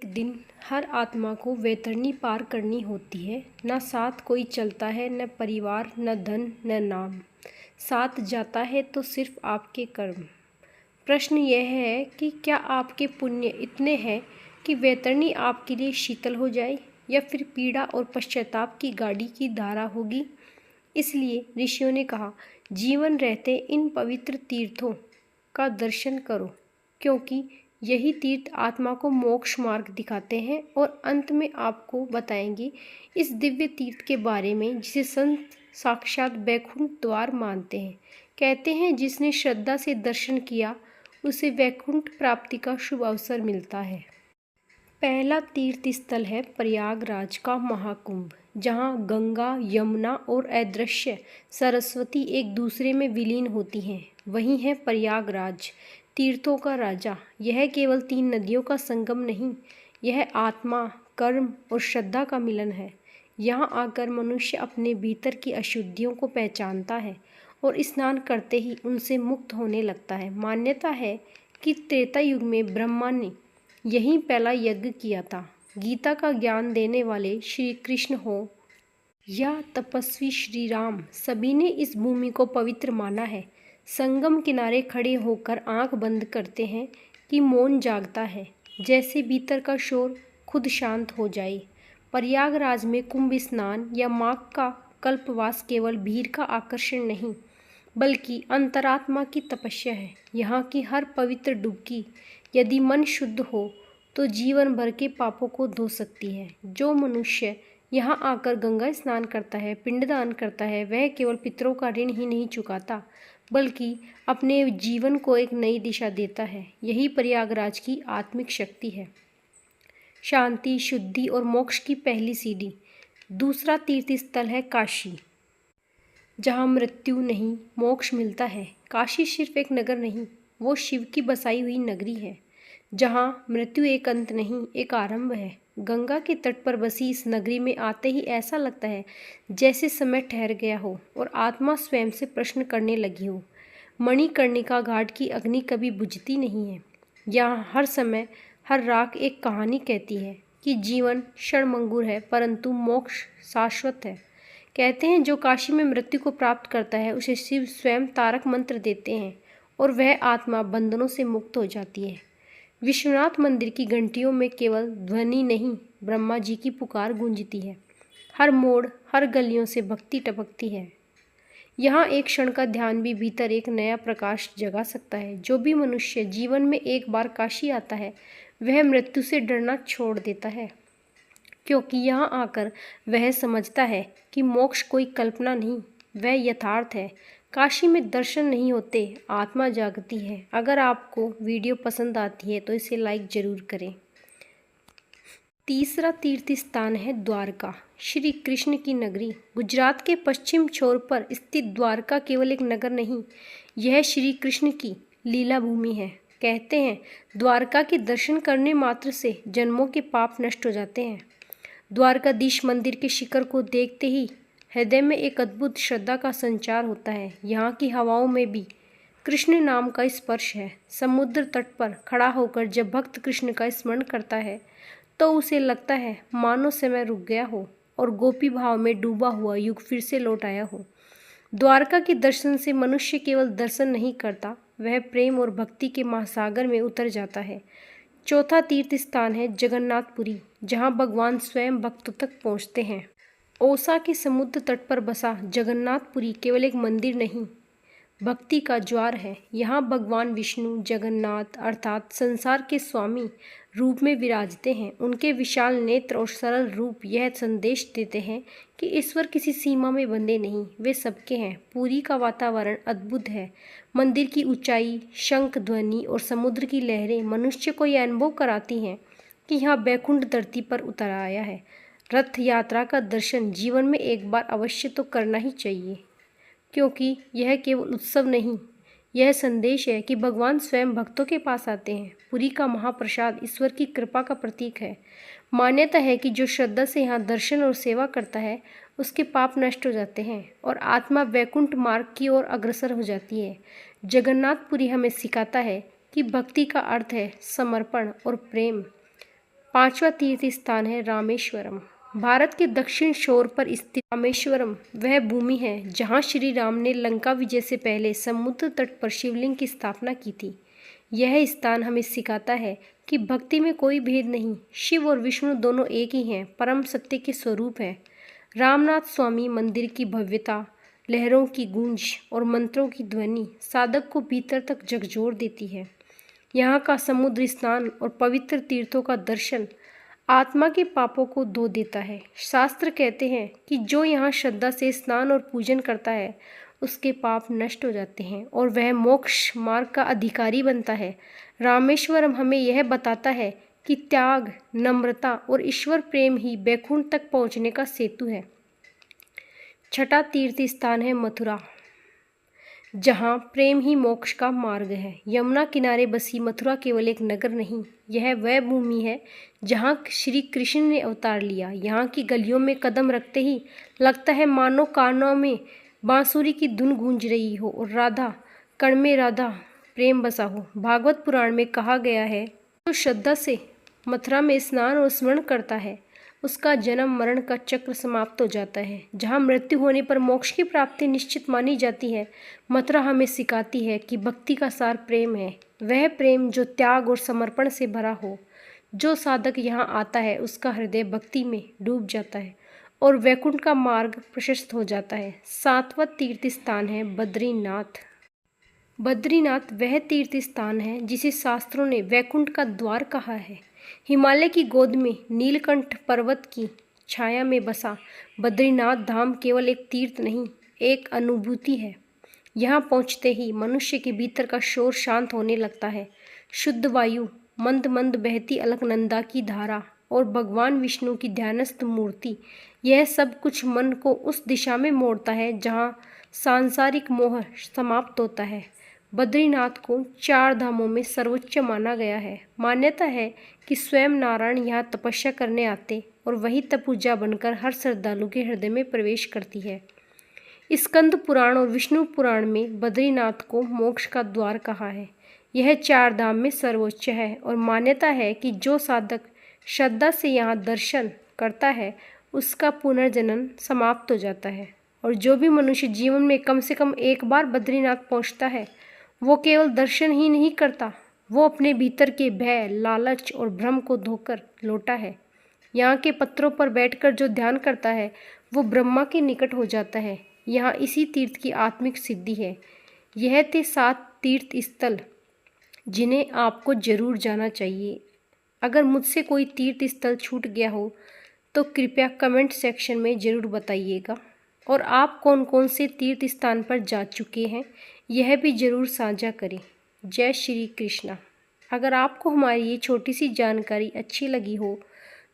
एक दिन हर आत्मा को वैतरणी पार करनी होती है। न साथ कोई चलता है, न परिवार, न धन, न नाम। साथ जाता है तो सिर्फ आपके कर्म। प्रश्न यह है कि क्या आपके पुण्य इतने हैं कि वैतरणी आपके लिए शीतल हो जाए, या फिर पीड़ा और पश्चाताप की गाड़ी की धारा होगी। इसलिए ऋषियों ने कहा, जीवन रहते इन पवित्र तीर्थों का दर्शन करो, क्योंकि यही तीर्थ आत्मा को मोक्ष मार्ग दिखाते हैं और अंत में आपको बताएंगे इस दिव्य तीर्थ के बारे में, जिसे संत साक्षात वैकुंठ द्वार मानते हैं। कहते हैं, जिसने श्रद्धा से दर्शन किया उसे वैकुंठ प्राप्ति का शुभ अवसर मिलता है। पहला तीर्थ स्थल है प्रयागराज का महाकुंभ, जहाँ गंगा, यमुना और अदृश्य सरस्वती एक दूसरे में विलीन होती हैं। वही है प्रयागराज, तीर्थों का राजा। यह केवल 3 नदियों का संगम नहीं, यह आत्मा, कर्म और श्रद्धा का मिलन है। यहाँ आकर मनुष्य अपने भीतर की अशुद्धियों को पहचानता है और स्नान करते ही उनसे मुक्त होने लगता है। मान्यता है कि त्रेता युग में ब्रह्मा ने यही पहला यज्ञ किया था। गीता का ज्ञान देने वाले श्री कृष्ण हो या तपस्वी श्री राम, सभी ने इस भूमि को पवित्र माना है। संगम किनारे खड़े होकर आंख बंद करते हैं कि मौन जागता है, जैसे भीतर का शोर खुद शांत हो जाए। प्रयागराज में कुंभ स्नान या माघ का कल्पवास केवल भीड़ का आकर्षण नहीं, बल्कि अंतरात्मा की तपस्या है। यहाँ की हर पवित्र डुबकी, यदि मन शुद्ध हो, तो जीवन भर के पापों को धो सकती है। जो मनुष्य यहाँ आकर गंगा स्नान करता है, पिंडदान करता है, वह केवल पितरों का ऋण ही नहीं चुकाता, बल्कि अपने जीवन को एक नई दिशा देता है। यही प्रयागराज की आत्मिक शक्ति है, शांति, शुद्धि और मोक्ष की पहली सीढ़ी। दूसरा तीर्थ स्थल है काशी, जहाँ मृत्यु नहीं, मोक्ष मिलता है। काशी सिर्फ एक नगर नहीं, वो शिव की बसाई हुई नगरी है, जहाँ मृत्यु एक अंत नहीं, एक आरंभ है। गंगा के तट पर बसी इस नगरी में आते ही ऐसा लगता है जैसे समय ठहर गया हो और आत्मा स्वयं से प्रश्न करने लगी हो। मणिकर्णिका घाट की अग्नि कभी बुझती नहीं है। यहाँ हर समय, हर राख एक कहानी कहती है कि जीवन क्षणभंगुर है, परंतु मोक्ष शाश्वत है। कहते हैं, जो काशी में मृत्यु को प्राप्त करता है, उसे शिव स्वयं तारक मंत्र देते हैं और वह आत्मा बंधनों से मुक्त हो जाती है। विश्वनाथ मंदिर की घंटियों में केवल ध्वनि नहीं, ब्रह्मा जी की पुकार गूंजती है। हर मोड़, हर गलियों से भक्ति टपकती है। यहाँ एक क्षण का ध्यान भी भीतर एक नया प्रकाश जगा सकता है। जो भी मनुष्य जीवन में एक बार काशी आता है, वह मृत्यु से डरना छोड़ देता है, क्योंकि यहाँ आकर वह समझता है कि मोक्ष कोई कल्पना नहीं, वह यथार्थ है। काशी में दर्शन नहीं होते, आत्मा जागती है। अगर आपको वीडियो पसंद आती है तो इसे लाइक जरूर करें। तीसरा तीर्थ स्थान है द्वारका, श्री कृष्ण की नगरी। गुजरात के पश्चिम छोर पर स्थित द्वारका केवल एक नगर नहीं, यह श्री कृष्ण की लीला भूमि है। कहते हैं, द्वारका के दर्शन करने मात्र से जन्मों के पाप नष्ट हो जाते हैं। द्वारकाधीश मंदिर के शिखर को देखते ही हृदय में एक अद्भुत श्रद्धा का संचार होता है। यहाँ की हवाओं में भी कृष्ण नाम का स्पर्श है। समुद्र तट पर खड़ा होकर जब भक्त कृष्ण का स्मरण करता है, तो उसे लगता है मानो समय रुक गया हो और गोपी भाव में डूबा हुआ युग फिर से लौट आया हो। द्वारका के दर्शन से मनुष्य केवल दर्शन नहीं करता, वह प्रेम और भक्ति के महासागर में उतर जाता है। चौथा तीर्थ स्थान है जगन्नाथपुरी, जहाँ भगवान स्वयं भक्तों तक पहुँचते हैं। ओसा के समुद्र तट पर बसा जगन्नाथपुरी केवल एक मंदिर नहीं, भक्ति का ज्वार है। यहाँ भगवान विष्णु जगन्नाथ अर्थात संसार के स्वामी रूप में विराजते हैं। उनके विशाल नेत्र और सरल रूप यह संदेश देते हैं कि ईश्वर किसी सीमा में बंधे नहीं, वे सबके हैं। पुरी का वातावरण अद्भुत है। मंदिर की ऊंचाई, शंख ध्वनि और समुद्र की लहरें मनुष्य को यह अनुभव कराती हैं कि यहाँ वैकुंठ धरती पर उतर आया है। रथ यात्रा का दर्शन जीवन में एक बार अवश्य तो करना ही चाहिए, क्योंकि यह केवल उत्सव नहीं, यह संदेश है कि भगवान स्वयं भक्तों के पास आते हैं। पुरी का महाप्रसाद ईश्वर की कृपा का प्रतीक है। मान्यता है कि जो श्रद्धा से यहाँ दर्शन और सेवा करता है, उसके पाप नष्ट हो जाते हैं और आत्मा वैकुंठ मार्ग की ओर अग्रसर हो जाती है। जगन्नाथपुरी हमें सिखाता है कि भक्ति का अर्थ है समर्पण और प्रेम। 5वां तीर्थ स्थान है रामेश्वरम। भारत के दक्षिण छोर पर स्थित रामेश्वरम वह भूमि है जहां श्री राम ने लंका विजय से पहले समुद्र तट पर शिवलिंग की स्थापना की थी। यह स्थान हमें सिखाता है कि भक्ति में कोई भेद नहीं, शिव और विष्णु दोनों एक ही हैं, परम सत्य के स्वरूप है। रामनाथ स्वामी मंदिर की भव्यता, लहरों की गूंज और मंत्रों की ध्वनि साधक को भीतर तक झकझोर देती है। यहाँ का समुद्र स्नान और पवित्र तीर्थों का दर्शन आत्मा के पापों को धो देता है। शास्त्र कहते हैं कि जो यहाँ श्रद्धा से स्नान और पूजन करता है उसके पाप नष्ट हो जाते हैं और वह मोक्ष मार्ग का अधिकारी बनता है। रामेश्वरम हमें यह बताता है कि त्याग, नम्रता और ईश्वर प्रेम ही बैकुंठ तक पहुँचने का सेतु है। छठा तीर्थ स्थान है मथुरा, जहाँ प्रेम ही मोक्ष का मार्ग है। यमुना किनारे बसी मथुरा केवल एक नगर नहीं, यह वह भूमि है जहाँ श्री कृष्ण ने अवतार लिया। यहाँ की गलियों में कदम रखते ही लगता है मानो कानों में बांसुरी की धुन गूंज रही हो और राधा कण में राधा प्रेम बसा हो। भागवत पुराण में कहा गया है, जो श्रद्धा से मथुरा में स्नान और स्मरण करता है उसका जन्म मरण का चक्र समाप्त हो जाता है। जहाँ मृत्यु होने पर मोक्ष की प्राप्ति निश्चित मानी जाती है, मथुरा हमें सिखाती है कि भक्ति का सार प्रेम है, वह प्रेम जो त्याग और समर्पण से भरा हो। जो साधक यहाँ आता है उसका हृदय भक्ति में डूब जाता है और वैकुंठ का मार्ग प्रशस्त हो जाता है। 7वां तीर्थ स्थान है बद्रीनाथ। बद्रीनाथ वह तीर्थ स्थान है जिसे शास्त्रों ने वैकुंठ का द्वार कहा है। हिमालय की गोद में नीलकंठ पर्वत की छाया में बसा बद्रीनाथ धाम केवल एक तीर्थ नहीं, एक अनुभूति है। यहाँ पहुँचते ही मनुष्य के भीतर का शोर शांत होने लगता है। शुद्ध वायु, मंद मंद बहती अलकनंदा की धारा और भगवान विष्णु की ध्यानस्थ मूर्ति, यह सब कुछ मन को उस दिशा में मोड़ता है जहाँ सांसारिक मोह समाप्त होता है। बद्रीनाथ को 4 धामों में सर्वोच्च माना गया है। मान्यता है कि स्वयं नारायण यहाँ तपस्या करने आते और वही तपपूजा बनकर हर श्रद्धालु के हृदय में प्रवेश करती है। स्कंद पुराण और विष्णु पुराण में बद्रीनाथ को मोक्ष का द्वार कहा है। यह 4 धाम में सर्वोच्च है और मान्यता है कि जो साधक श्रद्धा से यहाँ दर्शन करता है उसका पुनर्जन्म समाप्त हो जाता है। और जो भी मनुष्य जीवन में कम से कम एक बार बद्रीनाथ पहुँचता है वो केवल दर्शन ही नहीं करता, वो अपने भीतर के भय, लालच और भ्रम को धोकर लौटा है। यहाँ के पत्थरों पर बैठकर जो ध्यान करता है वो ब्रह्मा के निकट हो जाता है। यहाँ इसी तीर्थ की आत्मिक सिद्धि है। यह थे 7 तीर्थ स्थल जिन्हें आपको जरूर जाना चाहिए। अगर मुझसे कोई तीर्थ स्थल छूट गया हो तो कृपया कमेंट सेक्शन में ज़रूर बताइएगा और आप कौन कौन से तीर्थ स्थान पर जा चुके हैं यह भी ज़रूर साझा करें। जय श्री कृष्णा। अगर आपको हमारी ये छोटी सी जानकारी अच्छी लगी हो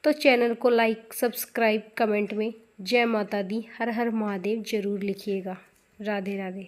तो चैनल को लाइक, सब्सक्राइब, कमेंट में जय माता दी, हर हर महादेव ज़रूर लिखिएगा। राधे राधे।